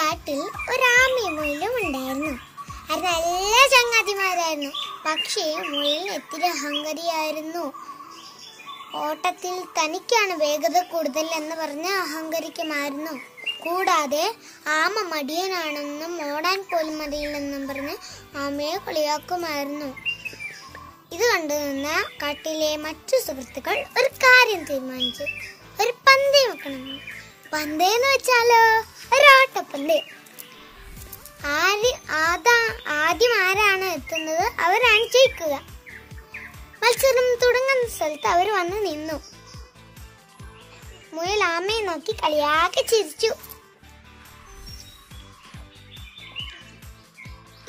കാട്ടിൽ ഒരാമയും മുയലും ഉണ്ടായിരുന്നു. അത് നല്ല ചങ്ങാതിമാരായിരുന്നു. പക്ഷേ മുയലിന് ഇത്തിരി അഹങ്കാരിയായിരുന്നു. ഓട്ടത്തിൽ തനിക്കാണ് വേഗത കൂടുതൽ എന്ന് പറഞ്ഞ് അഹങ്കരിക്കുമായിരുന്നു. കൂടാതെ ആമ മടിയനാണെന്നും ഓടാൻ പോലും അറിയില്ലെന്നും പറഞ്ഞ് ആമയെ കളിയാക്കുമായിരുന്നു. ഇത് കണ്ടുനിന്ന കാട്ടിലെ മറ്റു സുഹൃത്തുക്കൾ ഒരു കാര്യം തീരുമാനിച്ചു. ഒരു പന്തയം വെക്കണം. പന്തയെന്ന് വെച്ചാലോ, ഒരോട്ടപ്പന്തയം. ആദ്യം ആരാണ് എത്തുന്നത് അവരാണ് ജയിക്കുക. മത്സരം തുടങ്ങുന്ന സ്ഥലത്ത് അവർ വന്ന് നിന്നു. മുയൽ ആമയെ നോക്കി കളിയാക്കി ചിരിച്ചു.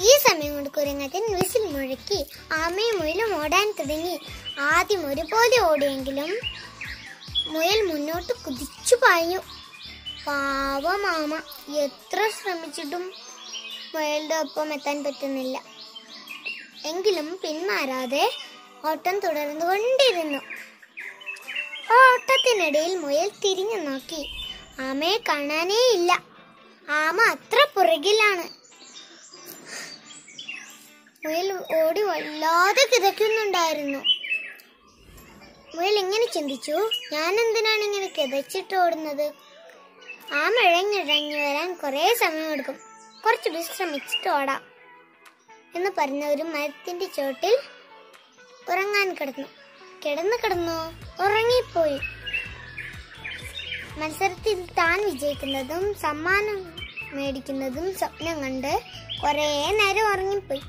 ഈ സമയം കൊണ്ട് കുരങ്ങൻ വിസിൽ മുഴക്കി ആമയും മുയലും ഓടാൻ തുടങ്ങി. ആദ്യം ഒരുപോലെ ഓടിയെങ്കിലും മുയൽ മുന്നോട്ട് കുതിച്ചു പാഞ്ഞു. പാവം ആമ എത്ര ശ്രമിച്ചിട്ടും മുയലിന്റെ ഒപ്പം എത്താൻ പറ്റുന്നില്ല. എങ്കിലും പിന്മാറാതെ ഓട്ടം തുടർന്നുകൊണ്ടിരുന്നു. ഓട്ടത്തിനിടയിൽ മുയൽ തിരിഞ്ഞു നോക്കി. ആമയെ കാണാനേ ഇല്ല. ആമ അത്ര പുറകിലാണ്. മുയൽ ഓടി വല്ലാതെ കിതയ്ക്കുന്നുണ്ടായിരുന്നു. മുയൽ ഇങ്ങനെ ചിന്തിച്ചു, ഞാൻ എന്തിനാണ് ഇങ്ങനെ കിതച്ചിട്ട് ഓടുന്നത്? ആമ ഇഴഞ്ഞിഴഞ്ഞു വരാൻ കുറെ സമയമെടുക്കും. കുറച്ച് വിശ്രമിച്ചിട്ട് ഓടാം എന്ന് പറഞ്ഞ ഒരു മരത്തിന്റെ ചോട്ടിൽ ഉറങ്ങാൻ കിടന്നു ഉറങ്ങിപ്പോയി. മത്സരത്തിൽ താൻ വിജയിക്കുന്നതും സമ്മാനം മേടിക്കുന്നതും സ്വപ്നം കണ്ട് കുറെ നേരം ഉറങ്ങിപ്പോയി.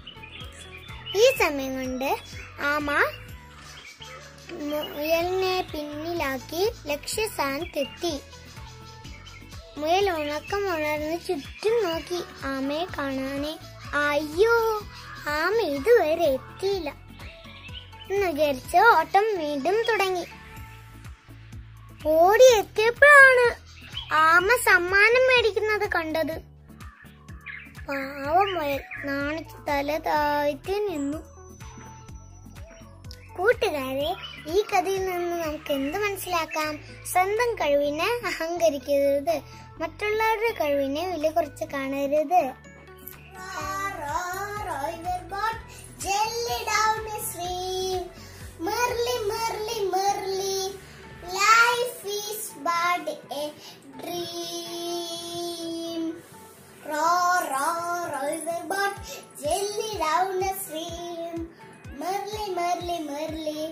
ഈ സമയം കൊണ്ട് ആമ മുയലിനെ പിന്നിലാക്കി ലക്ഷ്യസ്ഥാനത്തെത്തി. മുയൽ ഉണർന്ന് ചുറ്റും നോക്കി ആമയെ കാണാനേ. അയ്യോ, ആമ ഇതുവരെ എത്തിയില്ല എന്ന് വിചാരിച്ച് ഓട്ടം വീണ്ടും തുടങ്ങി. ഓടി എത്തിയപ്പോഴാണ് ആമ സമ്മാനം മേടിക്കുന്നത് കണ്ടത്. പാവം മുയൽ നാണിച്ച് തല താഴ്ത്തി നിന്നു. കൂട്ടുകാരെ, ഈ കഥയിൽ നിന്ന് നമുക്ക് എന്ത് മനസ്സിലാക്കാം? സ്വന്തം കഴിവിനെ അഹങ്കരിക്കരുത്, മറ്റുള്ളവരുടെ കഴിവിനെ വില കുറച്ച് കാണരുത്. Merrily,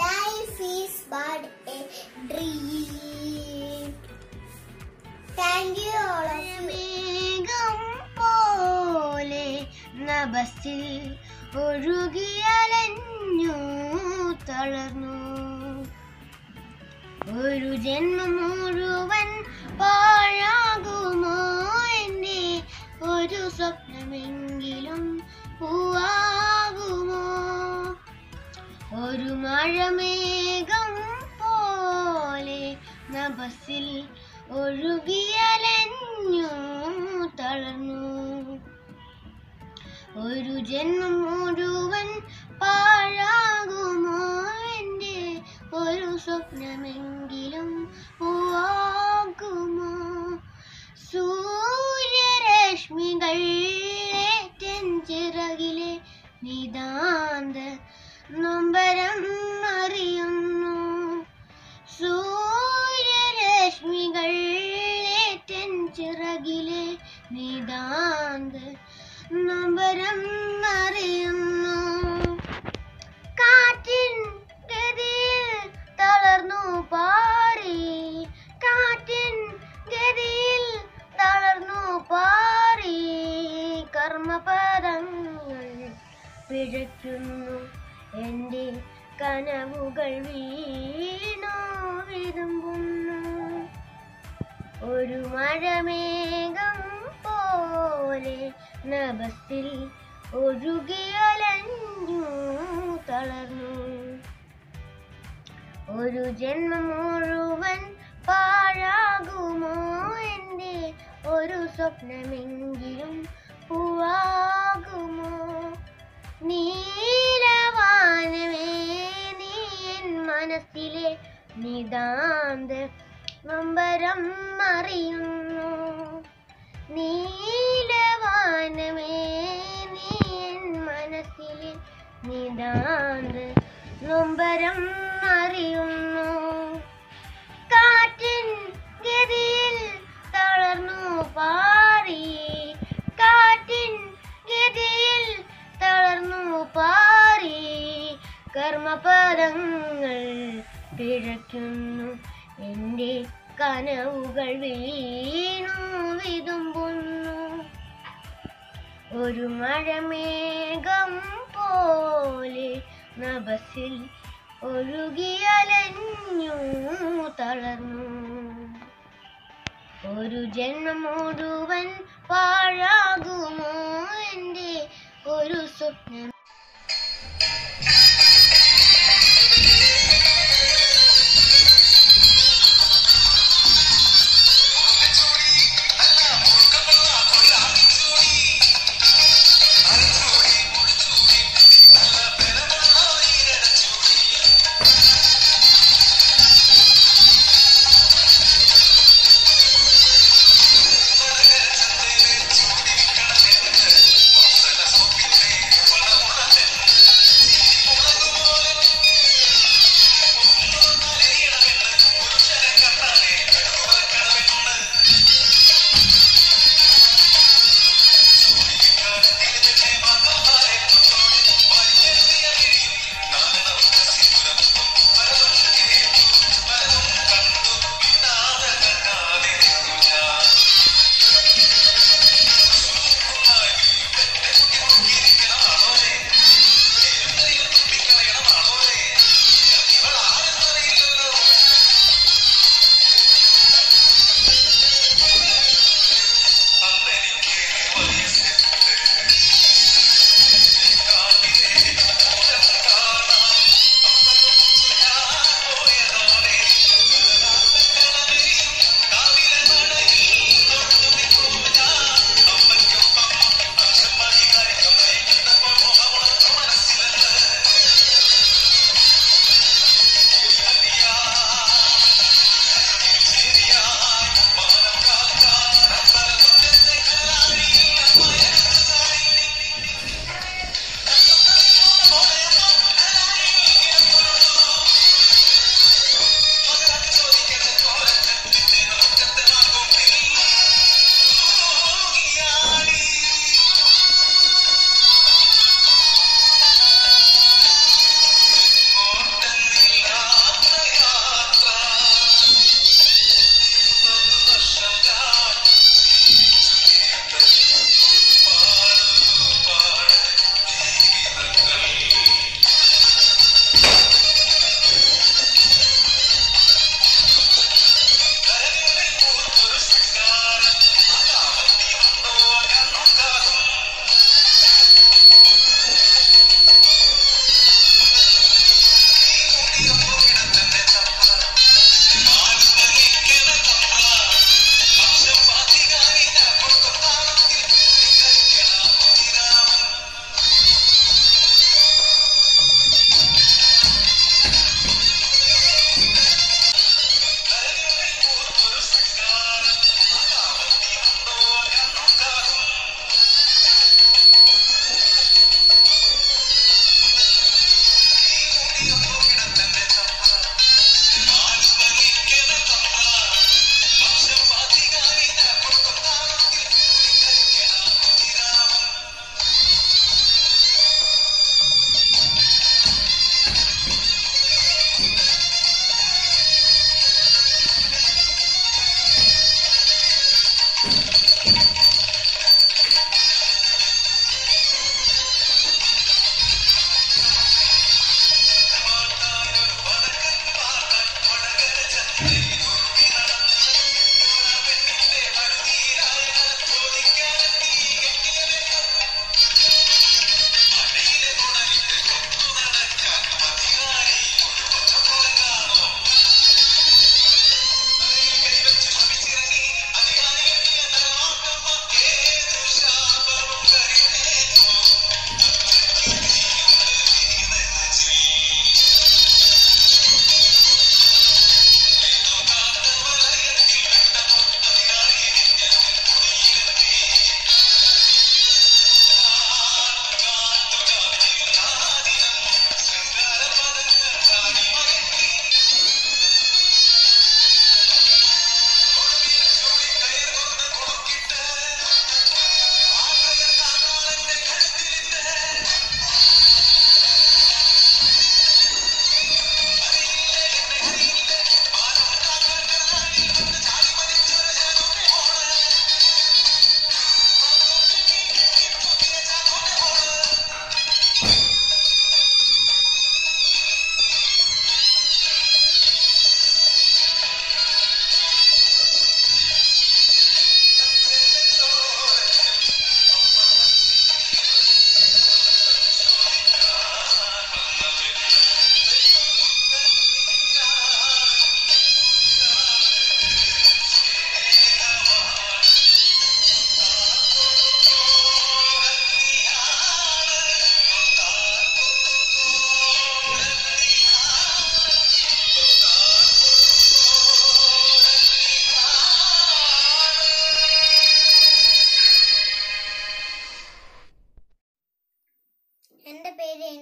life is but a dream. Thank you all of you. മേഘം പോലെ നഭസിൽ ഒഴുകിയലഞ്ഞു തളർന്നു. ഒരു ജന്മം മുഴുവൻ പാഴാകുമോ എന്റെ ഒരു സ്വപ്നമെങ്കിലും പൂവാകുമോ? ഒരു മഴമേഘം പോലെ നഭസിൽ ഒഴുകിയലഞ്ഞു തളർന്നു. ഒരു ജന്മം മുഴുവൻ പാഴാകുമോ എന്റെ ഒരു സ്വപ്നമെങ്കിലും പൂവാകുമോ? സൂര്യരശ്മികൾ ഏറ്റൻ ചിറകിലെ നിതാന്ത നൊമ്പരം അറിയുന്നു. സൂര്യരശ്മികൾ ഏറ്റൻ ചിറകിലെ നിതാന്ത നൊമ്പരം അറിയുന്നു. കാറ്റിൻ ഗതിയിൽ തളർന്നു പാറി, കാറ്റിൻ ഗതിയിൽ തളർന്നു പാറി, കർമ്മപദങ്ങൾ പിഴയ്ക്കുന്നു. എന്റെ കനവുകൾ വീണു വിതുമ്പുന്നു. ഒരു മഴമേഘം പോലെ നഭസിൽ ഒഴുകിയലഞ്ഞു തളർന്നു. ഒരു ജന്മം മുഴുവൻ പാഴാകുമോ എന്റെ ഒരു സ്വപ്നമെങ്കിലും പൂവാകുമോ? നീലവാനമേ, നീ എൻ മനസ്സിലെ നിതാന്ത നൊമ്പരം അറിയുന്നു. നീ കർമ്മപദങ്ങൾ പിഴയ്ക്കുന്നു, എൻ്റെ കനവുകൾ വീണു വിതുമ്പുന്നു. ഒരു മഴമേഘം പോലെ നഭസിൽ ഒഴുകിയലഞ്ഞു തളർന്നു. ഒരു ജന്മം മുഴുവൻ പാഴാകുമോ എൻ്റെ ഒരു സ്വപ്നം.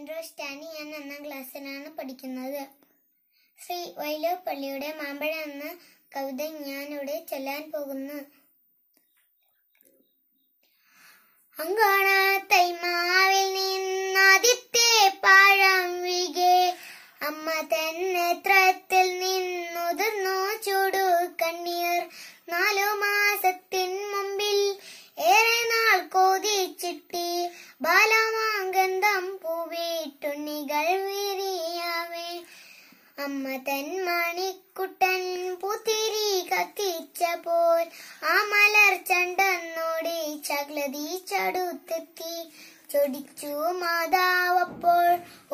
ആൻഡ്രോസ് ടാനി. ഞാൻ 1ാം ക്ലാസ്സിലാണ് പഠിക്കുന്നത്. ശ്രീ വൈലോപ്പള്ളിയുടെ മാമ്പഴം എന്ന കവിത ഞാനിവിടെ ചൊല്ലാൻ പോകുന്നു. അങ്കോണ തൈമാവിൽ നിന്നാദ്യത്തെ പഴം വീകെ അമ്മ തൻ നേത്രത്തിൽ നിന്നുതിർന്നു ചൂടു കണ്ണീർ. 4 മാസത്തിൻ മുമ്പിൽ ഏറെ നാൾ കൊതിച്ചിട്ടി ബാലമാഗന്ധം പൂവിട്ടുണ്ണികൾ വിരിയാവേ. അമ്മ തൻ മണിക്കുട്ടൻ പൂത്തിരി കത്തിച്ചപ്പോൾ ആ മലർ ചണ്ടന്നോടി ചക്ലതി ചടുത്തെത്തി. ചൊടിച്ചു മാതാവപ്പോൾ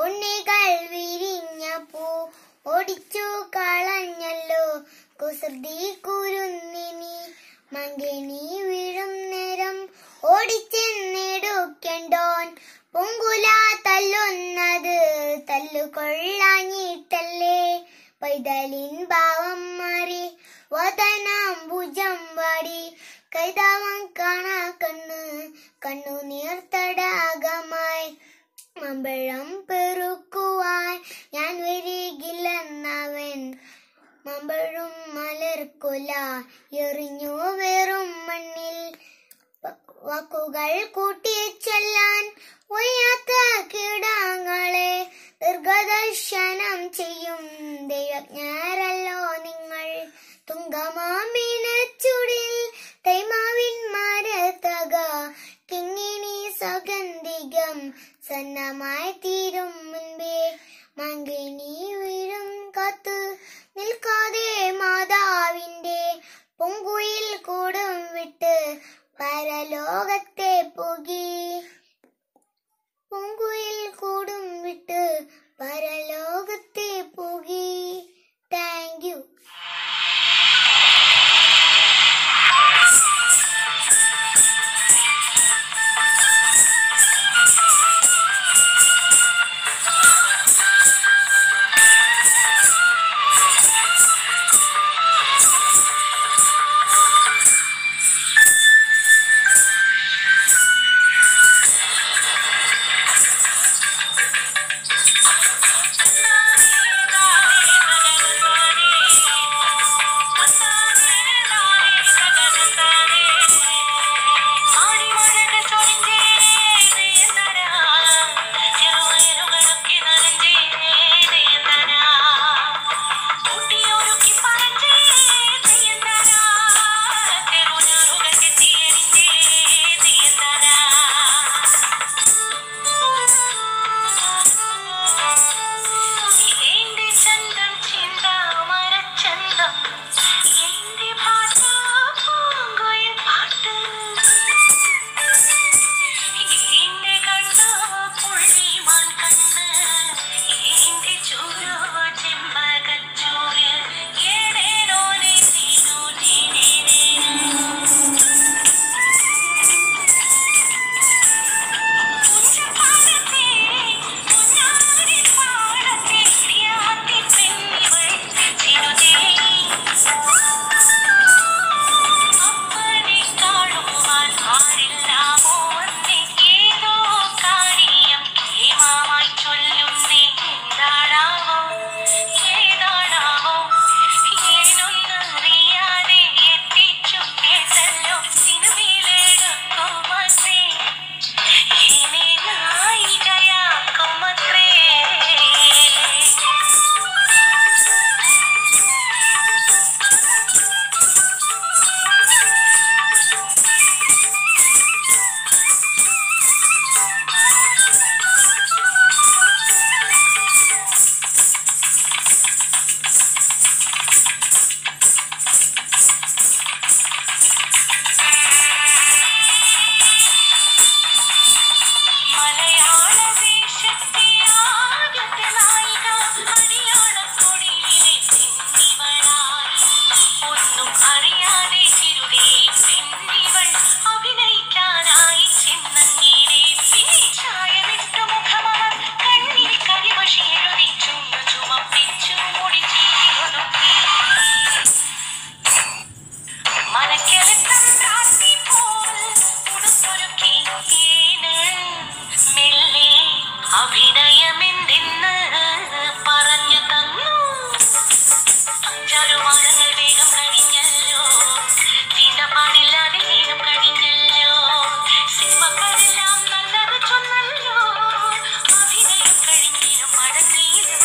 ഉണ്ണികൾ വിരിഞ്ഞ പൂ ഓടിച്ചു കളഞ്ഞല്ലോ കുസൃതി കുരുന്നിനി. മങ്കേണി വീഴും നേരം ഓടിച്ചെന്നെടുക്കണ്ടോൻ പൂങ്കുല തല്ലുന്നത് തല്ലുകൊള്ളാഞ്ഞിട്ടല്ലേ. പൈതലിൻ ഭാവം മാറി വതനം ഭുജം വാടി കൈതാവം കാണാ കണ്ണുനീർ തടാകമായി. മാമ്പഴം പെറുക്കുവാൻ ഞാൻ വരികില്ലെന്നവൻ മാമ്പഴും മലർക്കൊല എറിഞ്ഞു വെറും മണ്ണിൽ. വാക്കുകൾ കൂട്ടിച്ചൊല്ലാൻ വയ്യാത്ത കീടങ്ങളെ ദീർഘദർശനം ചെയ്യും ദൈവജ്ഞരല്ലോ നിങ്ങൾ. തുങ്കമാമിനച്ചുടിൽ തൈമാവിൻ മരത്തക കിങ്ങിണി സൗഗന്ധികം സന്നമായി തീരും മുൻപേ. മങ്കിണി വീഴും കാത്തു നിൽക്കാതെ മാതാവിന്റെ പൂങ്കുയിൽ കൂടും വിട്ട് പരലോകത്തെ പോകി. പൂങ്കുയിൽ കൂടും വിട്ട് പരലോകത്തെ പോകി. Thank you. അഭിനയമെന്തെന്ന് പറഞ്ഞു തന്നു. ചറുവാരങ്ങൾ വേഗം കഴിഞ്ഞല്ലോ, ചീണ്ടപ്പാടില്ലാതെ വേഗം കഴിഞ്ഞല്ലോ, സിനിമക്കാരെല്ലാം നല്ലത് ചൊന്നല്ലോ, അഭിനയം കഴിഞ്ഞിരും മടങ്ങിയില്ലോ.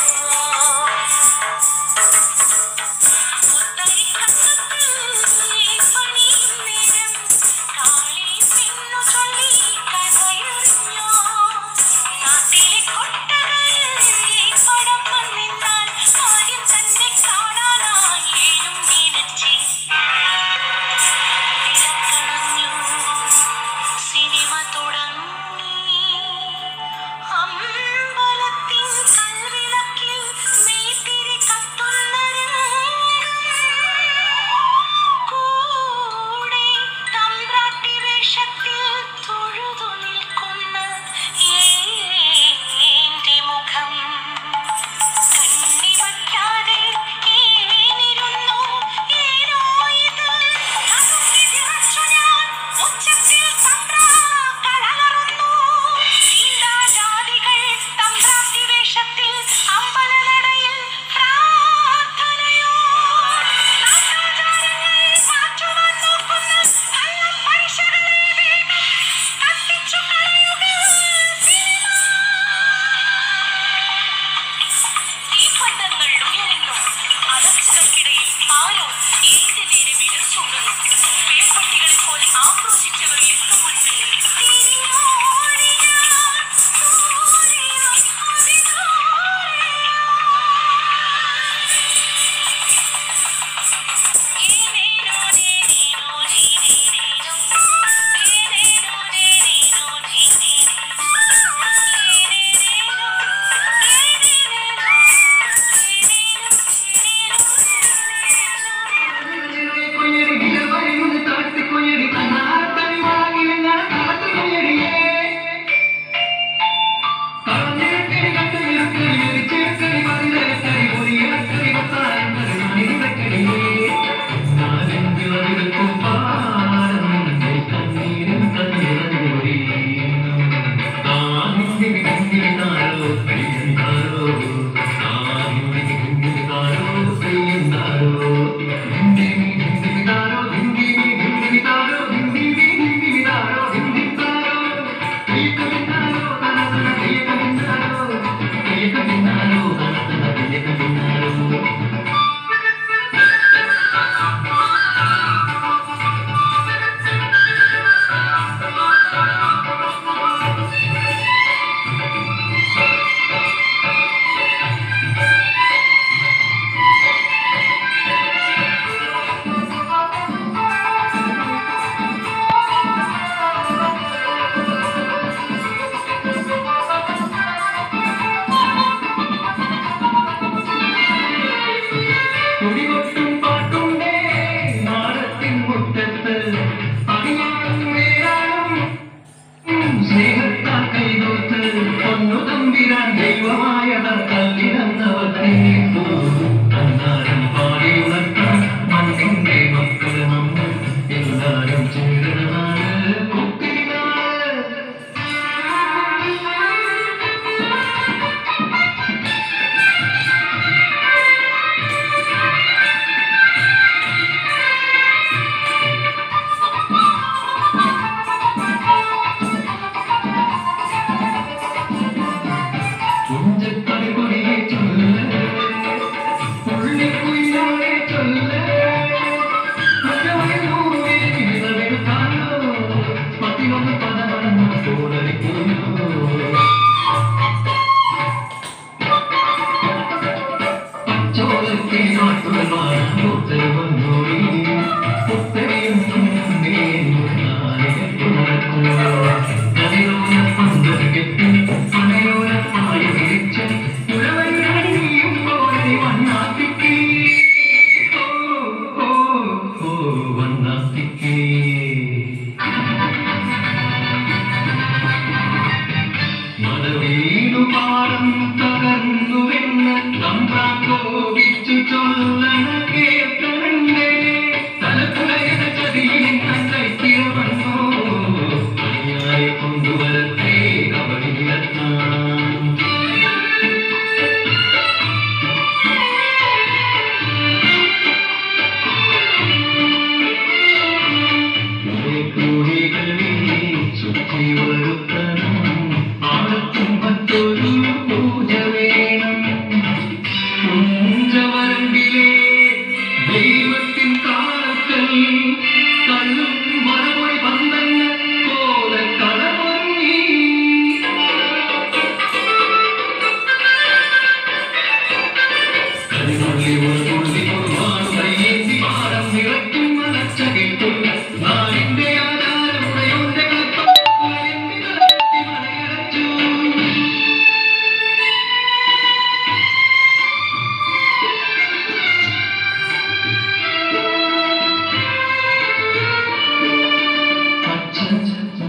കൊണ്ടുവരത്തെ അവളിലെത്താൻ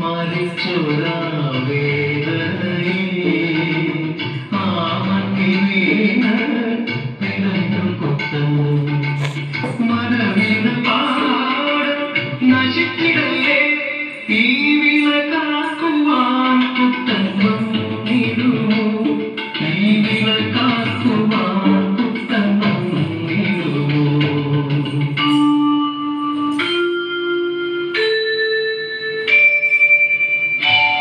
മരിച്ചൊരാ വേദനയെ ആ മണ്ണിൽ വീണ പിടഞ്ഞു കുത്തുന്നു മനവിന് പാടം നശിച്ചിടല്ലേ ഈ വിളക്കാക്കുവാൻ കുത്തൻ വന്നിടുമോ ഈ വിളക്കാക്കുവാൻ കുത്തൻ വന്നിടുമോ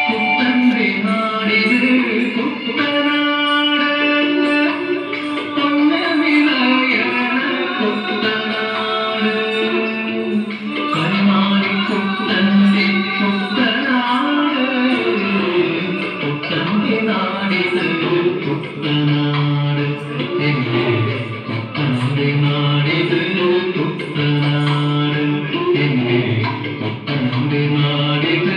കുത്തന്റെ നാടിത് കുത്തനാട് പൊന്നവിളയണ കുത്തനാട് കരുമാറി കുത്തന്റെ കുത്തനാട് കുത്തന്റെ നാടിത് കുത്തനാട് എന്നെ കുത്തന്റെ നാടിത് കുത്തനാട് എന്നെ കുത്തന്റെ നാടിത്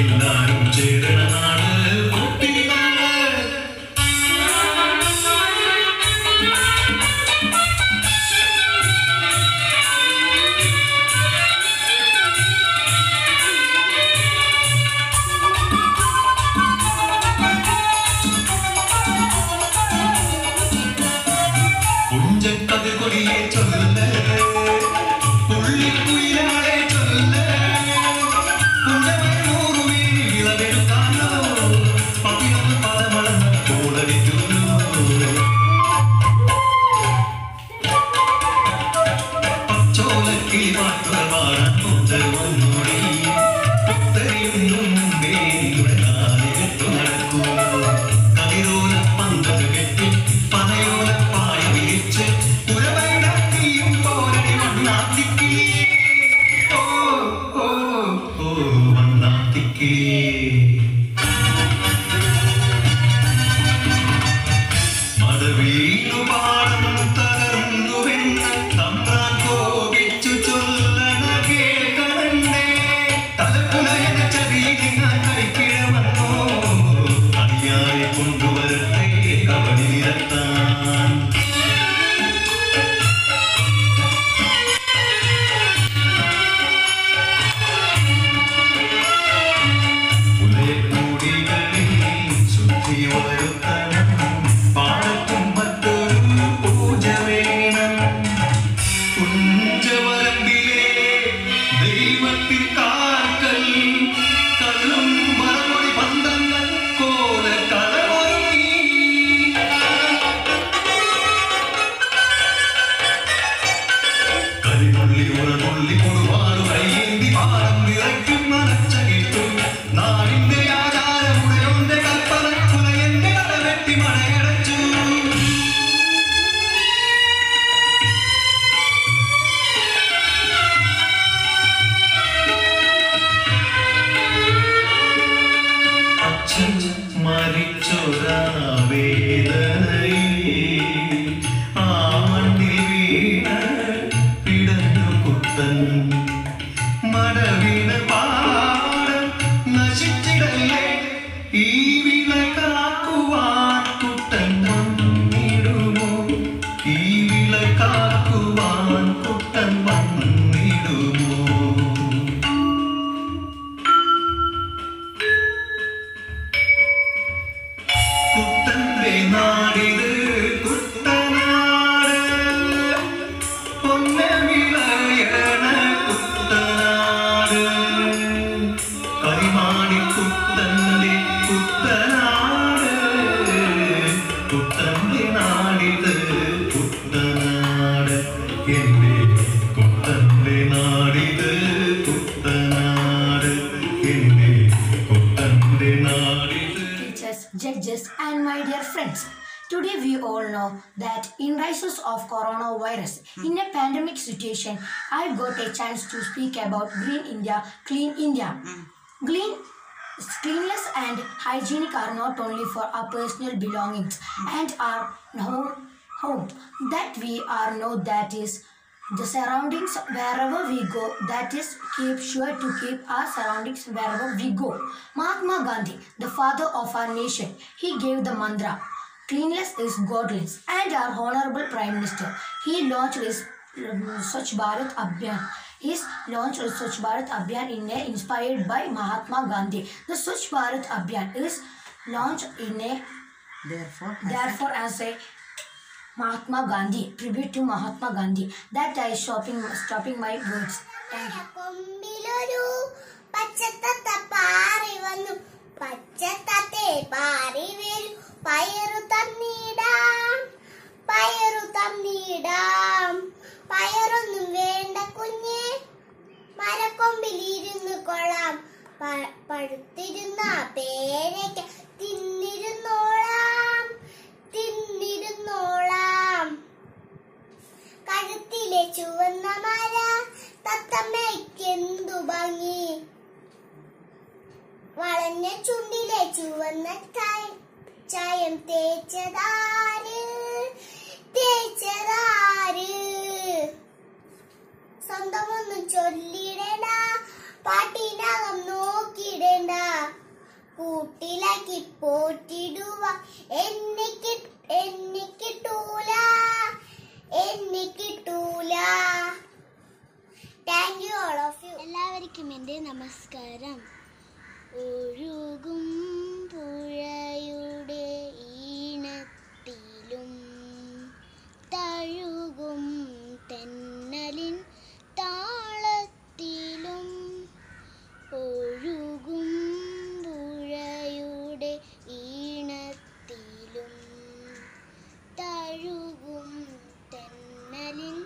എല്ലാരും ചേരണ നാട് പുഞ്ചക്കതിർ കൊടിയെ ചൊല്ല പുള്ളിക്കുയിലാളെ ചൊല്ല പുത്തൻ morning, my dear friends. Today we all know that in rise of coronavirus, in a pandemic situation, I got a chance to speak about Green India, Clean India. Cleanliness and hygienic are not only for our personal belongings and our home that we are know that is the surroundings wherever we go, that is keep sure to keep our surroundings wherever we go. Mahatma Gandhi, the father of our nation, he gave the mantra cleanliness is godliness, and our honorable prime minister, he launched his Swachh Bharat Abhiyan. His launch of Swachh Bharat Abhiyan inspired by Mahatma Gandhi. The Swachh Bharat Abhiyan is launched in a therefore as a Mahatma Gandhi, tribute to Mahatma Gandhi. That I stopping my words. Thank you. കൊമ്പിലൊരു പച്ചത്തത്ത പാറി വന്നു പച്ചത്തത്തെ പാറി വരും പയറു തന്നിടാം പയറൊന്നും വേണ്ട കുഞ്ഞെ മരക്കൊമ്പിലിരുന്ന് കൊള്ളാം പഴുത്തിരുന്ന പേരയ്ക്ക തിന്നിരുന്നോളാം കഴുത്തിലെ ചുവന്ന മര തത്തമ്മയ്ക്കെന്തു ഭംഗി വളഞ്ഞ ചുണ്ടിലെ ചുവന്ന ചായം തേച്ചതാര് സ്വന്തമൊന്നും ചൊല്ലിടേണ്ട പാട്ടിനകം നോക്കിടേണ്ട കൂട്ടിലാക്കി പോറ്റിടുക എന്നെ കിട്ടൂല thank you all of you. എല്ലാവർക്കും എൻ്റെ നമസ്കാരം. ഒഴുകും പുഴയുടെ ഈണത്തിലും തഴുകും തെന്നലിൻ താളത്തിലും ഒഴുകും പുഴയുടെ ഈണത്തിലും തഴുകും തെന്നലിൻ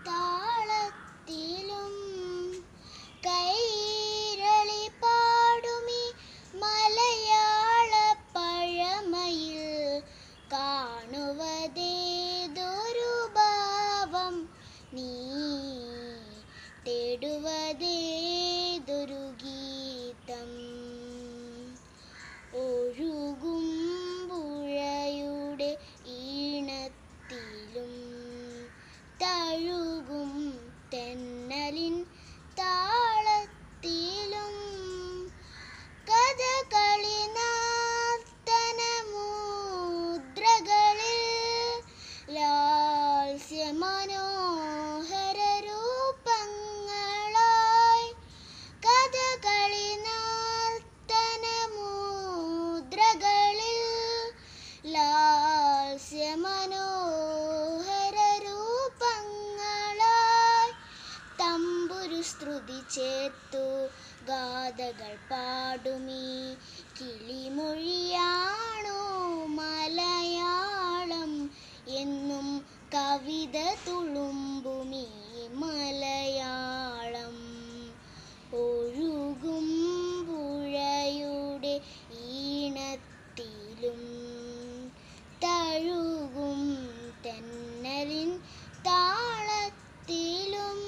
താളത്തിലും കൈരളി പാടുമി മലയാള പഴമയിൽ കാണുവതേതൊരു ഭാവം നീ തേടുവതേതൊരു ഗീതം ഒഴുകും പുഴയുടെ ഈണത്തിലും തഴുകും തെന്നലിൻ താളത്തിലും കഥകളി നർത്തനമുദ്രകളിൽ ലാസ്യമനോഹര രൂപങ്ങളായി കഥകളി നർത്തനമുദ്രകളിൽ ലാസ്യമനോഹര രൂപങ്ങളായി തമ്പുരു ശ്രുതി ചേർത്തു ഗാഥകൾ പാടുമീ കിളിമൊഴിയാണോ മലയാളം എന്നും കവിത തുളുമ്പുമീ മലയാളം ഒഴുകും പുഴയുടെ ഈണത്തിലും തഴുകും തെന്നലിൻ താളത്തിലും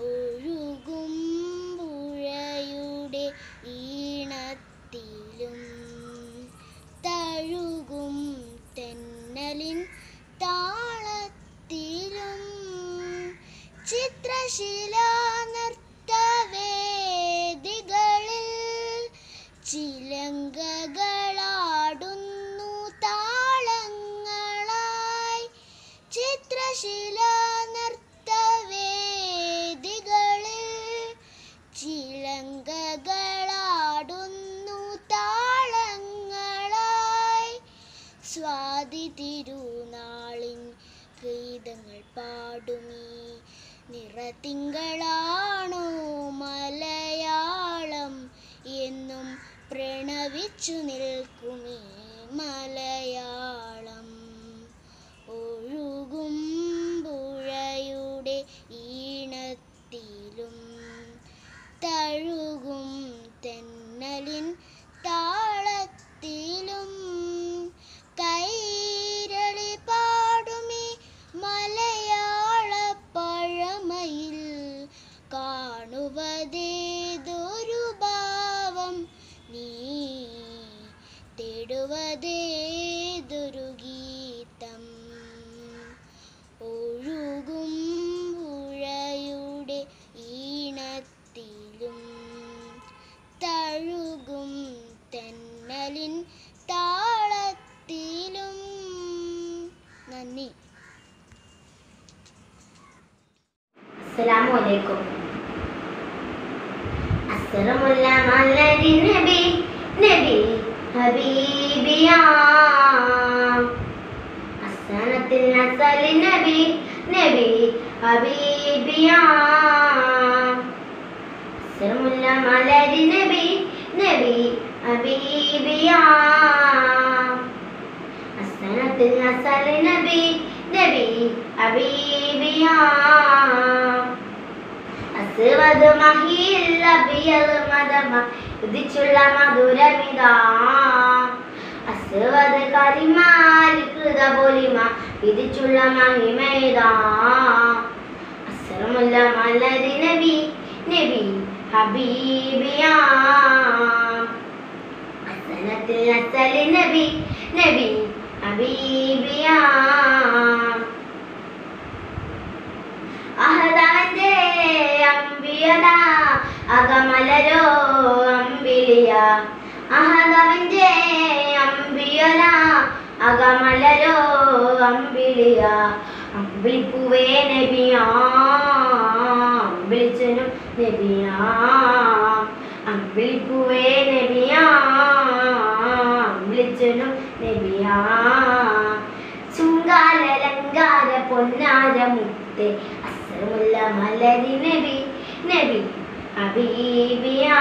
ഒഴുകും പുഴയുടെ ഈണത്തിലും തഴുകും തെന്നലിൻ താളത്തിലും ചിത്രശിലാ നൃത്തവേദികളിൽ ചിലങ്കകളാടുന്നു താളങ്ങളായി ചിത്രശിലാ നൃത്തവേദികളിൽ ചിലങ്കകളാടുന്നു താളങ്ങളായി സ്വാതി തിരുനാളിൻ ഗീതങ്ങൾ പാടുമീ നിറതിങ്കളാണോ മലയാളം എന്നും പ്രണവിച്ചു നിൽക്കുമീ മലയാളം ഒഴുകും പുഴയുടെ ഈണത്തിലും തഴുകും തെന്നലിൻ താളത്തിലും അസ്സലാമു അസ്സറമുല്ല മലരി നബി നബി ഹബീബിയാ അസ്സനത്തിൽ നസലി നബി നബി ഹബീബിയാ അസ്സറമുല്ല മലരി നബി നബി ഹബീബിയാ അസ്സനത്തിൽ നസലി നബി നബി ഹബീബിയാ അസ്വദ് മഹിൽ അബിയൽ മദമ ഉദിച്ചുള്ള മധുരമിതാ അസ്വദ് കരിമാൽ കൃത പൊലിമ വിധിച്ചുള്ള മഹിമേതാ അസ്സറമുല്ല മലരി നബി നബി ഹബീബിയാ അസ്സനത്തിൽ നസലി നബി നബി ഹബീബിയാ അഹദാന്റെ അമ്പിയന അകമലരോ അമ്പിളിയ അഹദവന്റെ അമ്പിയന അകമലരോ അമ്പിളിയ അമ്പിളിപ്പൂവേ നബിയാ അമ്പിളിച്ചനും നബിയാ അമ്പിളിപ്പൂവേ നബിയാ അമ്പിളിച്ചനും നബിയാ ശൃംഗാരലങ്കാര പൊന്നാര മുത്തേ അസ്സറമുല്ല മലരി നബി നബി ഹബീബിയാ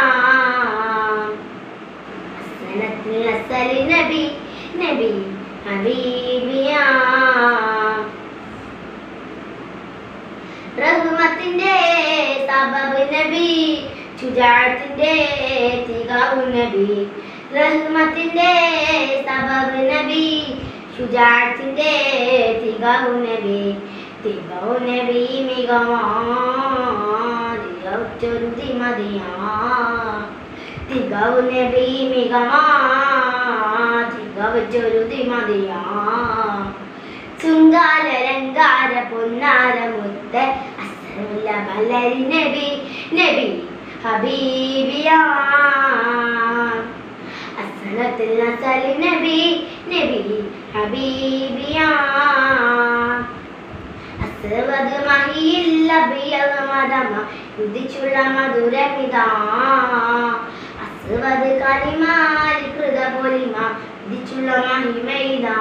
അസ്സനത്തിൽ നസലി നബി നബി ഹബീബിയാ റഹ്മത്തിന്റെ സബബ് നബി ശുജാഅത്തിന്റെ തികവു നബി റഹ്മത്തിന്റെ സബബ് നബി ശുജാഅത്തിന്റെ തികവു നബി തികവു നബി മികമാതിയൊരു മതിയാ തികവു നബി മികമാതികവച്ചൊരു മതിയാ ശൃംഗാരലങ്കാര പൊന്നാര മുത്ത് അസ്സറമുല്ല മലരി നബി നബി ഹബീബിയാ അസ്സനത്തിൽ നസലി നബി നബി ഹബീബിയാ അസ്വദ് മഹിൽ അബിയൽ മദമ ഉദിച്ചുള്ള മധുരമിതാ അസ്വദ് കരിമാൽ കൃത പൊലിമ ഉദിച്ചുള്ള മഹിമൈതാ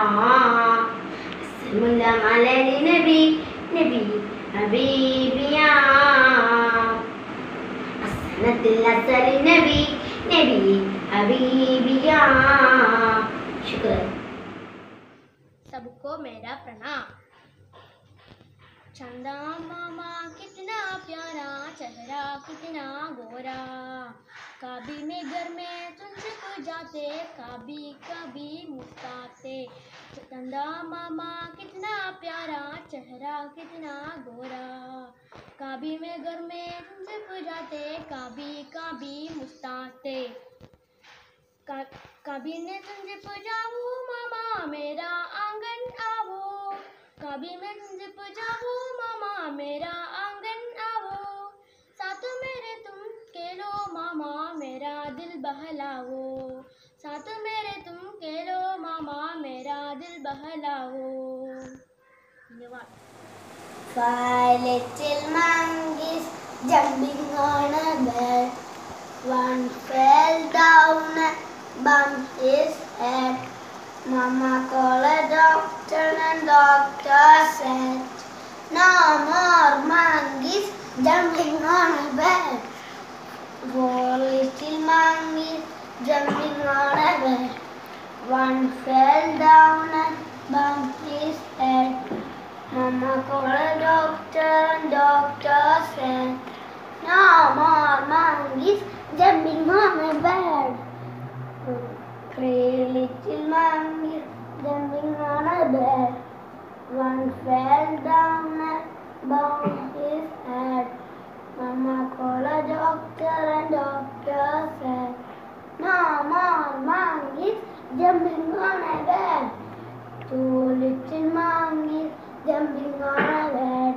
അസ്സറമുല്ല മലരി നബി നബി ഹബീബിയാ അസ്സനത്തിൽ നസലി നബി നബി हबीबिया शुक्र। सबको मेरा प्रणाम। चंदा मामा कितना प्यारा, चेहरा कितना गोरा, कभी में घर में तुझसे को जाते, कभी कभी मुस्कुराते। चंदा मामा कितना प्यारा, चेहरा कितना गोरा, कभी में घर में तुझसे को जाते, कभी कभी मुस्कुराते। कभी मैं तुझे पुजाऊं मामा मेरा आंगन आवो, कभी मैं तुझे पुजाऊं मामा मेरा आंगन आवो, साथ मेरे तुम खेलो मामा मेरा दिल बहलाओ, साथ मेरे तुम खेलो मामा मेरा दिल बहलाओ। धन्यवाद। Five little monkeys jumping on a bed, one fell down and bumped his head. Mama called a doctor and doctor said, no more monkeys jumping on a bed. Four little monkeys jumping on a bed, one fell down and bumped his head. Mama called a doctor and doctor said, no more monkeys jumping on a bed. Three little monkeys jumping on a bed, one fell down and bumped his head. Mama called a doctor and doctor said, no more monkeys jumping on a bed. Two little monkeys jumping on a bed,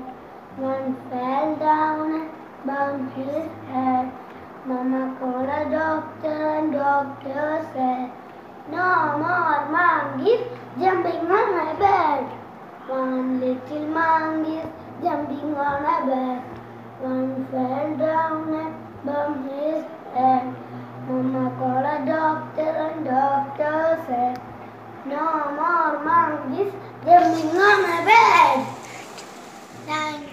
one fell down and bumped his head. Mama called a doctor and doctor said, no more monkeys jumping on a bed. One little monkey jumping on a bed, One fell down and bumped his head. Mama called a doctor and doctor said, no more monkeys jumping on my bed. Thank you.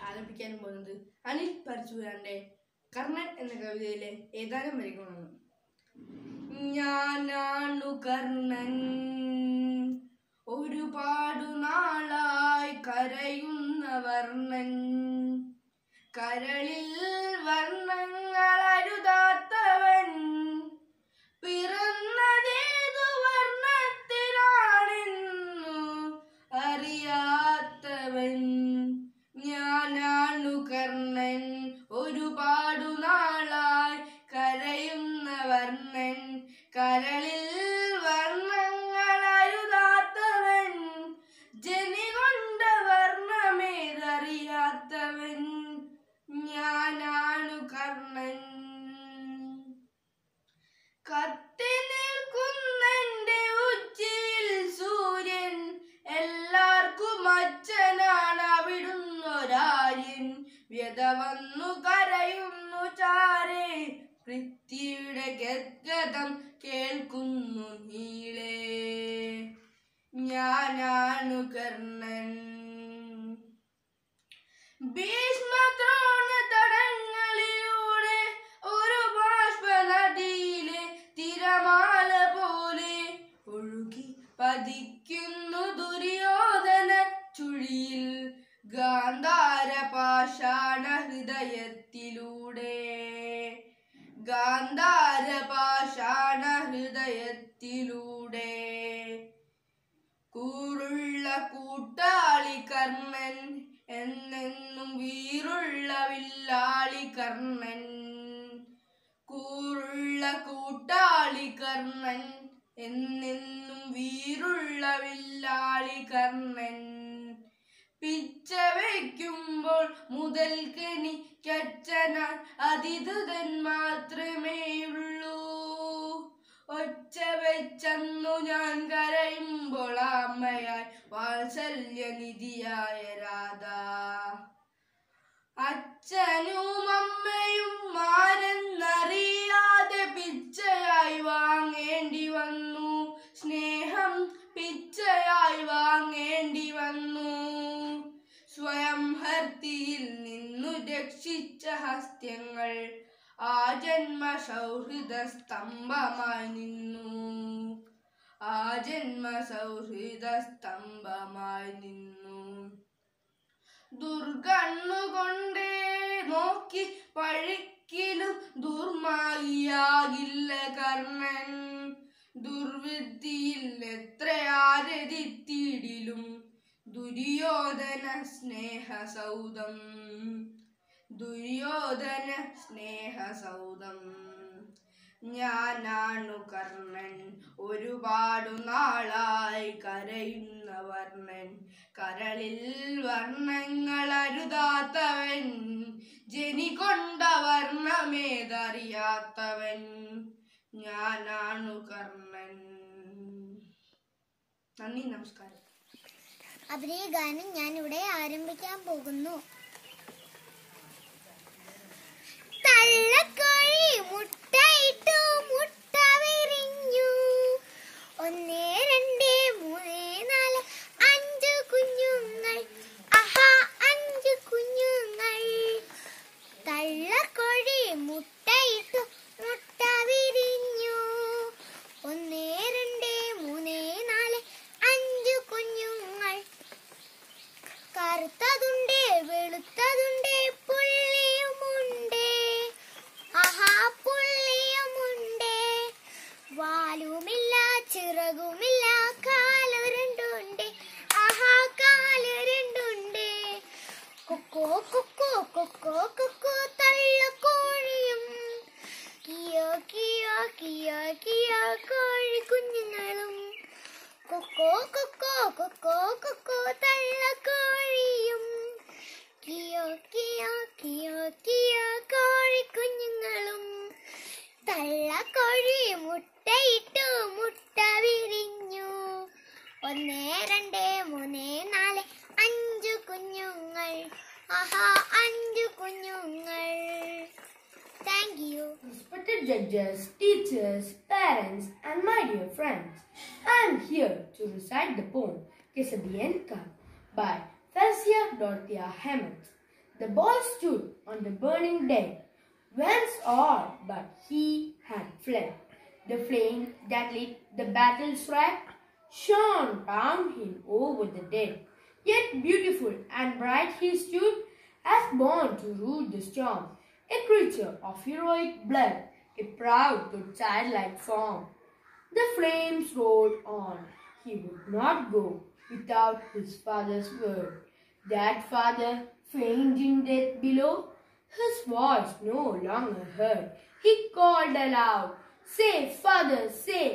ആലപിക്കാൻ പോകുന്നത് അനിൽ പരശുരാന്റെ കർണൻ എന്ന കവിതയിലെ ഏതാനും വരികളാണ്. ഞാനാണു കർണൻ, ഒരുപാടു നാളായി കരയുന്ന വർണ്ണൻ, കരളിൽ വർണ്ണങ്ങൾ അരുതാത്തവൻ, പിറന്നതേതു വർണ്ണത്തിലാണെന്നു അറിയാത്തവൻ. ഞാനാണു കർണൻ, ഒരുപാടു നാളായി കരയുന്ന വർണ്ണൻ, കരളിൽ വർണ്ണങ്ങൾ അരുതാത്തവൻ, ജനി കൊണ്ട വർണ്ണമേതറിയാത്തവൻ. ഞാനാണു കർണൻ. കത്തി നിൽക്കുന്നെന്റെ ഉച്ചിയിൽ സൂര്യൻ, എല്ലാവർക്കും അച്ഛനാണ് അവിടുന്നൊരാര്യൻ. വ്യത വന്നു കരയുന്നു ചാരേ, പൃഥ്വിയുടെ ഗദ്ഗതം കേൾക്കുന്നു നീളേ. ഞാനാണു കർണൻ. ഭീഷ്മദ്രോണ തടങ്ങളിലൂടെ ഒരു ബാഷ്പനദിയിലെ തിരമാല പോലെ ഒഴുകി പതിക്കുന്നു ദുര്യോധന ചുഴിയിൽ, ഗാന്ധാര പാഷാണ ഹൃദയത്തിലൂടെ, ഗാന്ധാര പാഷാണ ഹൃദയത്തിലൂടെ. കൂറുള്ള കൂട്ടാളി കർണൻ എന്നെന്നും വീറുള്ള വില്ലാളി കർണൻ. കൂറുള്ള കൂട്ടാളി കർണൻ എന്നെന്നും വീറുള്ള വില്ലാളി കർണൻ. പിച്ച വയ്ക്കുമ്പോൾ മുതൽക്കെനിക്കച്ഛനാൽ അതിഥുതൻ മാത്രമേയുള്ളൂ. ഒച്ച വെച്ചന്നു ഞാൻ കരയുമ്പോൾ അമ്മയായി വാത്സല്യനിധിയായ രാധ. അച്ഛനും അമ്മയും ആരെന്നറിയാതെ പിച്ചയായി വാങ്ങേണ്ടി വന്നു. സ്നേഹം പിച്ചയായി വാങ്ങേണ്ടി വന്നു. സ്വയം ഹർത്തിയിൽ നിന്നു രക്ഷിച്ച ഹസ്ത്യങ്ങൾ ആ ജന്മ സൗഹൃദ സ്തംഭമായി നിന്നു. ആ ജന്മ സൗഹൃദ സ്തംഭമായി നിന്നു. ദുർഗണ്ണുകൊണ്ടേ നോക്കി പഴിക്കിലും ദുർമായിയാകില്ല കർണൻ. ദുർവൃത്തിയിൽ എത്ര ആരതിത്തിടിലും ദുര്യോധന സ്നേഹസൗധം. ദുര്യോധന സ്നേഹസൗധം. ഞാനാണു കർണൻ ഒരുപാടു നാളായി കരയുന്ന വർണ്ണൻ. കരളിൽ വർണ്ണങ്ങൾ അരുതാത്തവൻ. ജനി കൊണ്ട വർണ്ണമേതറിയാത്തവൻ. ഞാനാണു കർണൻ. നന്ദി, നമസ്കാരം. അഭിനയ ഗാനം ഞാൻ ഇവിടെ ആരംഭിക്കാൻ പോകുന്നു. തള്ളക്കോഴി മുട്ടയിട്ടു മുട്ട വിരിഞ്ഞു. 1 2 3 4 5 കുഞ്ഞുങ്ങൾ. ആഹാ 5 കുഞ്ഞുങ്ങൾ. തള്ളക്കോഴി മുട്ടയിട്ടു മുട്ട വിരിഞ്ഞു. 1 2 3 4 5 കുഞ്ഞുങ്ങൾ. കറുത്തതുണ്ട് വെളുത്തതുണ്ട് പുള്ളിയുമുണ്ട്. ആഹാ പുള്ളിയുമുണ്ട്. വാലുമില്ല ചിറകുമില്ല കാല് രണ്ടുണ്ട്. ആഹാ കാല് രണ്ടുണ്ട്. കൊക്കോ കൊക്കോ കൊക്കോ കൊക്കോ തള്ളക്കോഴിയും കിയോ കിയോ കിയോ കിയോ കോഴി കുഞ്ഞുങ്ങളും. കൊക്കോ കൊക്കോ കൊക്കോ കൊക്കോ തള്ളക്കോഴിയും കിയോ കിയോ കിയോ കിയോ കോഴി കുഞ്ഞുങ്ങളും. തള്ളക്കോഴി മുട്ടയിട്ടു മുട്ട വിരിഞ്ഞു. 1 2 3 4 5 കുഞ്ഞുങ്ങൾ. ആഹാ 5 കുഞ്ഞുങ്ങൾ. Thank you. Respected judges, teachers, parents, and my dear friends, I am here to recite the poem Kesabienka by Felsia Dorothea Hammett. The boy stood on the burning dead, whence all but he had fled. The flame that lit the battle's wreck shone round him over the dead. Yet beautiful and bright he stood, as born to rule the storm. A creature of heroic blood, a proud though childlike form. The flames rolled on. He would not go without his father's word. That father, faint in death below, his voice no longer heard. He called aloud, "Say, father, say,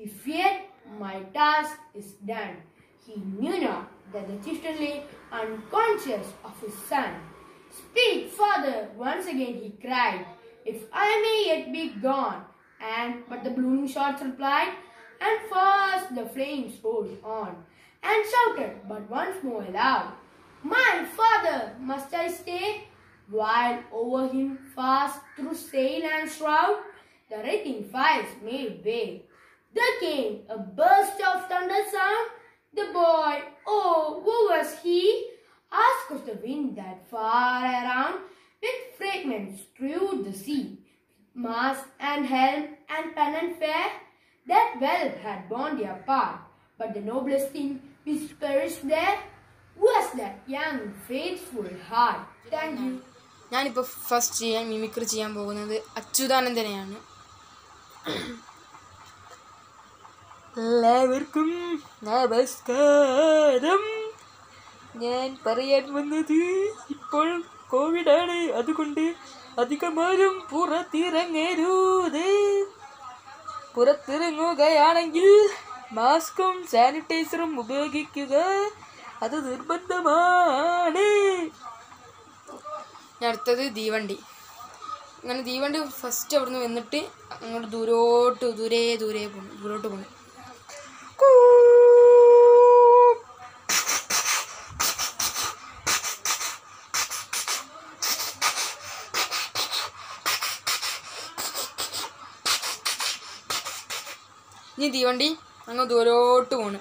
if yet my task is done." He knew not that the chieftain lay unconscious of his son. "Speak, father," once again he cried, "if I may yet be gone." But the blooming shots replied, and fast the flames rolled on, and shouted but once more aloud, "My father, must I stay?" While over him fast through sail and shroud, the raging fires made way. There came a burst of thunder sound. The boy, oh, who was he? Asked was the wind that far around with fragments strewed the sea. Mast and helm and pennon fair, that well had borne their part. But the noblest thing which perished there was that young faithful heart. Thank you. ഞാനിപ്പോൾ first mimicry ചെയ്യാൻ പോകുന്നത് അച്യുതാനന്ദനെയാണ്. എല്ലാവർക്കും നമസ്കാരം. ഞാൻ പറയാൻ വന്നത് ഇപ്പോൾ കോവിഡാണ്, അതുകൊണ്ട് അധികമാരും പുറത്തിറങ്ങരുത്. പുറത്തിറങ്ങുകയാണെങ്കിൽ മാസ്കും സാനിറ്റൈസറും ഉപയോഗിക്കുക, അത് നിർബന്ധമാണ്. അടുത്തത് തീവണ്ടി. അങ്ങനെ തീവണ്ടി ഫസ്റ്റ് അവിടുന്ന് വന്നിട്ട് അങ്ങോട്ട് ദൂരോട്ട് പോകണം. ഇനി തീവണ്ടി അങ്ങ് ദൂരോട്ട് പോണ്.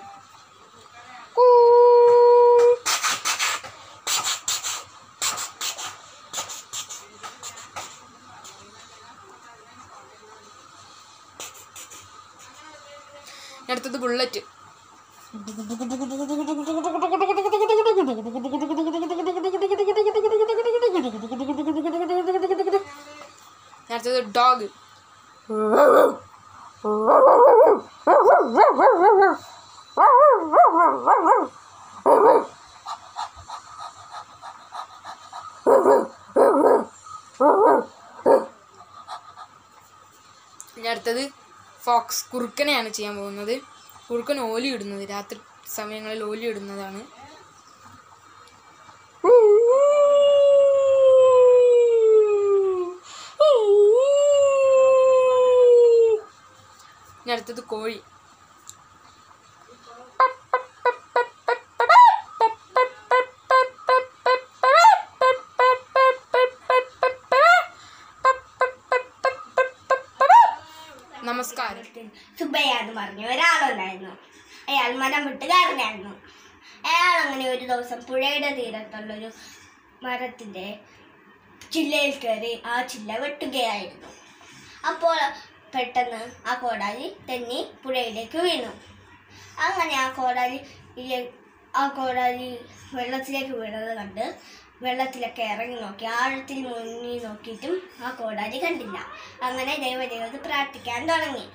അടുത്തത് ബുള്ളറ്റ്. അടുത്തത് ഡോഗ്. അടുത്തത് ഫോക്സ്, കുറുക്കനെയാണ് ചെയ്യാൻ പോകുന്നത്. കുറുക്കൻ ഓലി ഇടുന്നത്, രാത്രി സമയങ്ങളിൽ ഓലി ഇടുന്നതാണ്. ഇനി അടുത്തത് കോഴി. നമസ്കാരം. സുബയ്യ എന്ന് പറഞ്ഞ ഒരാളുണ്ടായിരുന്നു. അയാൾ മരം വെട്ടുകാരനായിരുന്നു. അയാൾ അങ്ങനെ ഒരു ദിവസം പുഴയുടെ തീരത്തുള്ളൊരു മരത്തിൻ്റെ ചില്ലയിൽ കയറി ആ ചില്ല വെട്ടുകയായിരുന്നു. അപ്പോൾ പെട്ടെന്ന് ആ കോടാലി തെന്നി പുഴയിലേക്ക് വീണു. അങ്ങനെ ആ കോടാലി വെള്ളത്തിലേക്ക് വീണത് കണ്ട് വെള്ളത്തിലൊക്കെ ഇറങ്ങി നോക്കി, ആഴത്തിൽ മുങ്ങി നോക്കിയിട്ടും ആ കോടാലി കണ്ടില്ല. അങ്ങനെ ദേവതയോട് പ്രാർത്ഥിക്കാൻ തുടങ്ങി.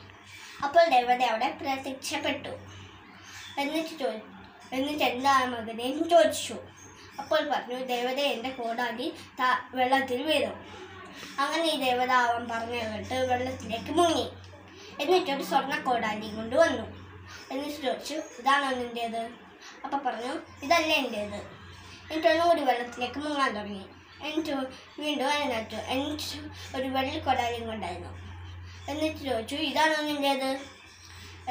അപ്പോൾ ദേവത അവിടെ പ്രത്യക്ഷപ്പെട്ടു. എന്നിട്ട് എന്താ മകനെയും ചോദിച്ചു. അപ്പോൾ പറഞ്ഞു, ദേവത എൻ്റെ കോടാലി വെള്ളത്തിൽ വീണു. അങ്ങനെ ഈ ദേവത അവൻ പറഞ്ഞു കേട്ട് വെള്ളത്തിലേക്ക് മുങ്ങി. എന്നിട്ടൊരു സ്വർണ്ണ കോടാലി കൊണ്ടുവന്നു. എന്നിട്ട് ചോദിച്ചു, ഇതാണോ നിൻ്റേത്? അപ്പം പറഞ്ഞു, ഇതല്ല എൻ്റേത്. എന്നിട്ടൊന്നും കൂടി വെള്ളത്തിലേക്ക് മുങ്ങാൻ തുടങ്ങി. എന്നിട്ട് വീണ്ടും അതിനകത്തു എന്നിട്ട് ഒരു വെള്ളി കൊടാലിയും കൊണ്ടായിരുന്നു. എന്നിട്ട് ചോദിച്ചു, ഇതാണോ നിൻ്റേത്?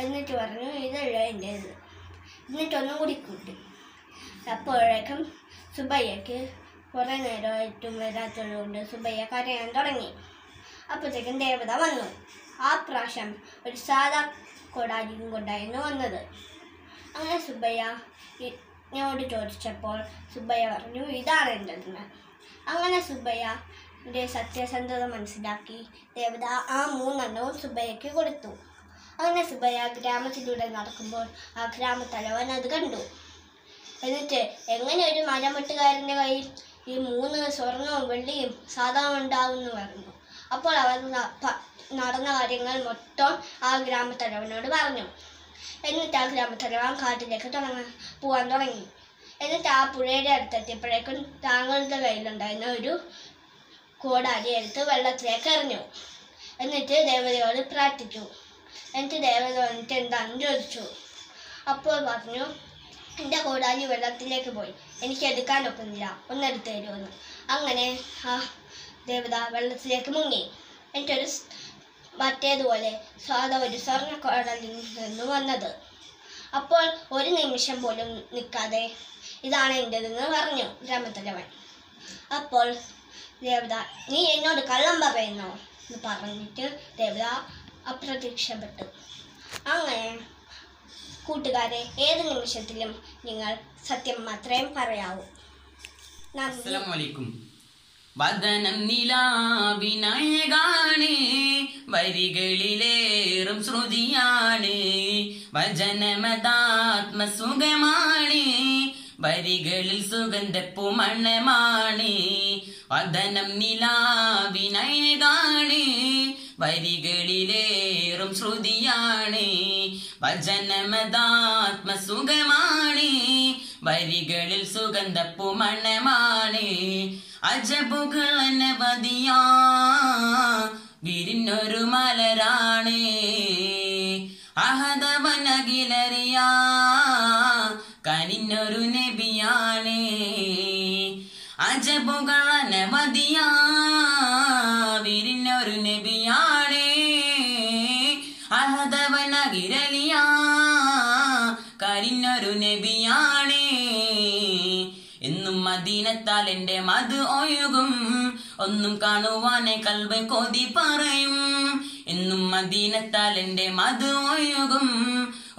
എന്നിട്ട് പറഞ്ഞു, ഇതല്ല എൻ്റേത്. എന്നിട്ടൊന്നും കൂടി കൂട്ടി. അപ്പോഴേക്കും സുബയ്യക്ക് കുറേ നേരമായിട്ടും വരാത്തതുകൊണ്ട് സുബയ്യ കരയാൻ തുടങ്ങി. അപ്പോഴത്തേക്കും ദേവത വന്നു. ആ പ്രാവശ്യം ഒരു സാധാ കൊടാലിയും കൊണ്ടായിരുന്നു വന്നത്. അങ്ങനെ സുബയ്യനോട് ചോദിച്ചപ്പോൾ സുബയ്യ പറഞ്ഞു, ഇതാണ് എൻ്റെതെന്ന്. അങ്ങനെ സുബയ്യൻ്റെ സത്യസന്ധത മനസ്സിലാക്കി ദേവത ആ 3 എണ്ണവും സുബയ്യക്ക് കൊടുത്തു. അങ്ങനെ സുബയ്യ ഗ്രാമത്തിലൂടെ നടക്കുമ്പോൾ ആ ഗ്രാമത്തലവൻ അത് കണ്ടു. എന്നിട്ട് എങ്ങനെ ഒരു മരം വെട്ടുകാരൻ്റെ കയ്യിൽ ഈ 3 സ്വർണവും വെള്ളിയും സാധാരണ ഉണ്ടാവുമെന്ന് പറഞ്ഞു. അപ്പോൾ അവർ നടന്ന കാര്യങ്ങൾ മൊത്തം ആ ഗ്രാമത്തലവനോട് പറഞ്ഞു. എന്നിട്ട് ആ ഗ്രാമത്തലവൻ കാട്ടിലേക്ക് പോകാൻ തുടങ്ങി. എന്നിട്ട് ആ പുഴയുടെ അടുത്തെത്തിയപ്പോഴേക്കും താങ്കളുടെ കയ്യിലുണ്ടായിരുന്ന ഒരു കോടാലി എടുത്ത് വെള്ളത്തിലേക്ക് എറിഞ്ഞു. എന്നിട്ട് ദേവതയോട് പ്രാർത്ഥിച്ചു. എന്നിട്ട് ദേവത വന്നിട്ട് എന്താണെന്ന് ചോദിച്ചു. അപ്പോൾ പറഞ്ഞു, എൻ്റെ കോടാലി വെള്ളത്തിലേക്ക് പോയി, എനിക്ക് എടുക്കാൻ ഒക്കുന്നില്ല, ഒന്നെടുത്ത് തരുമെന്ന്. അങ്ങനെ ആ ദേവത വെള്ളത്തിലേക്ക് മുങ്ങി. എന്നിട്ടൊരു മറ്റേതുപോലെ ഒരു സ്വർണ്ണ കോടാലിൽ നിന്ന് വന്നത്. അപ്പോൾ ഒരു നിമിഷം പോലും നിൽക്കാതെ ഇതാണ് എൻ്റെതെന്ന് പറഞ്ഞു ഗ്രാമത്തലവൻ. അപ്പോൾ ദേവത, നീ എന്നോട് കള്ളം പറയുന്നോ എന്ന് പറഞ്ഞിട്ട് ദേവത അപ്രത്യക്ഷപ്പെട്ടു. അങ്ങനെ കൂട്ടുകാരെ, ഏത് നിമിഷത്തിലും നിങ്ങൾ സത്യം മാത്രമേ പറയാവൂ. അസ്സലാമു വദനം നിലാവിനായകാണ്, വരികളിലേറും ശ്രുതിയാണ്, വചനമതാത്മസുഖമാണ്, വരികളിൽ സുഗന്ധപ്പുമണമാണ്. വദനം നിലാവിനായകാണ്, വരികളിലേറും ശ്രുതിയാണ് വചനമതാത്മസുഖമാണ് വരികളിൽ സുഗന്ധപ്പുമണമാണ് അജബുകൾ അനവധിയാ വിരിഞ്ഞൊരു മലരാണ് അഹദവനകിലറിയാ കനിഞ്ഞൊരു നബിയാണ് അജബുകൾ അനവധിയാ വിരിഞ്ഞൊരു നബിയാണ് അഹദവനകിലറിയാ കനിഞ്ഞൊരു നബിയാണ് എന്നും മദീനത്താൽ എന്റെ മത് ഒഴുകും ഒന്നും കാണുവാനെ കൽബ് കൊതി പറയും എന്നും മദീനത്താൽ എന്റെ മത് ഒഴുകും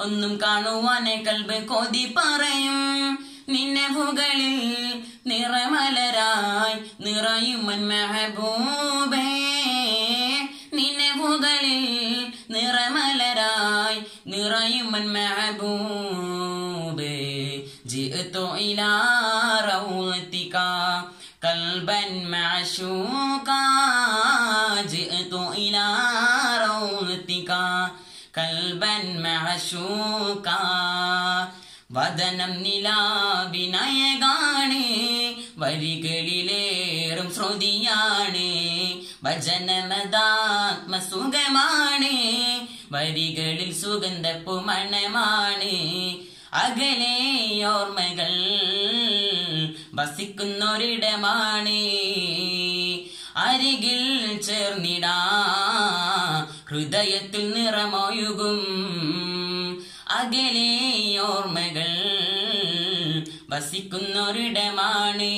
ഒന്നും കാണുവാനെ കൽബ് കൊതി പറയും നിന്നെ പുകളിൽ നിറമലരായി നിറയുമൻ മെഹബൂബേ നിന്നെ പുകളിൽ നിറമലരായി നിറയുമൻ മെഹബൂബേ ജിഅ്തു ഇലാ റൗളതിക قلبا معشوقا جئت إلى روضتك قلبا معشوقا വദനം നിലാവിനയകാണ് വരികളിലേറും ശ്രുതിയാണ് വചനമതാത്മസുഖമാണ് വരികളിൽ സുഗന്ധപ്പുമണമാണ് അകലെ ഓർമ്മകൾ വസിക്കുന്നൊരിടമാണ് അരികിൽ ചേർന്നിടാ ഹൃദയത്തിൽ നിറമൊഴുകും അകലെ ഓർമ്മകൾ വസിക്കുന്നൊരിടമാണ്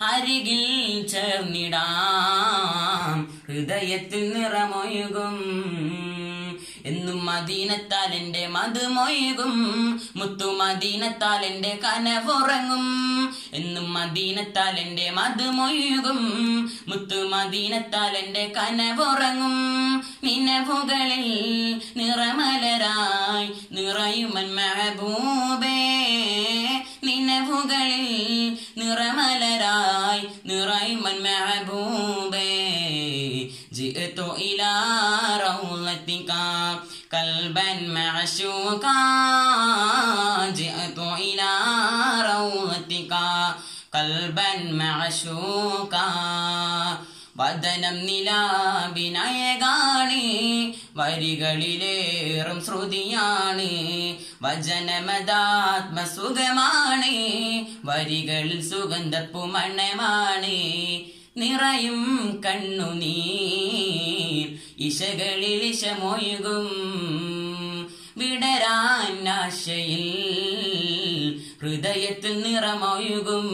അരികിൽ ചേർന്നിടാം ഹൃദയത്തിൽ നിറമൊഴുകും എന്നും മദീനത്താൽ എന്റെ മധുമൊഴുകും മുത്തു മദീനത്താൽ എന്റെ കനവുറങ്ങും എന്നും മദീനത്താൽ എന്റെ മധുമൊഴുകും മുത്തു മദീനത്താൽ എന്റെ കനവുറങ്ങും നിനവുകളിൽ നിറമലരായി നിറയുമൻ മെഹബൂബേ നിനവുകളിൽ നിറമലരായി നിറയുമൻ മെഹബൂബേ جئت إلى روضتك قلبا معشوقا جئت إلى روضتك قلبا معشوقا വദനം നിലാവിനയകാണ് വരികളിലേറും ശ്രുതിയാണ് വചനമതാത്മസുഖമാണ് വരികളിൽ സുഗന്ധപ്പുമണമാണ് നിറയും കണ്ണുനീർ ഇശകളിൽ ഇശമൊഴുകും വിടരാൻ ആശയിൽ ഹൃദയത്തിൽ നിറമൊഴുകും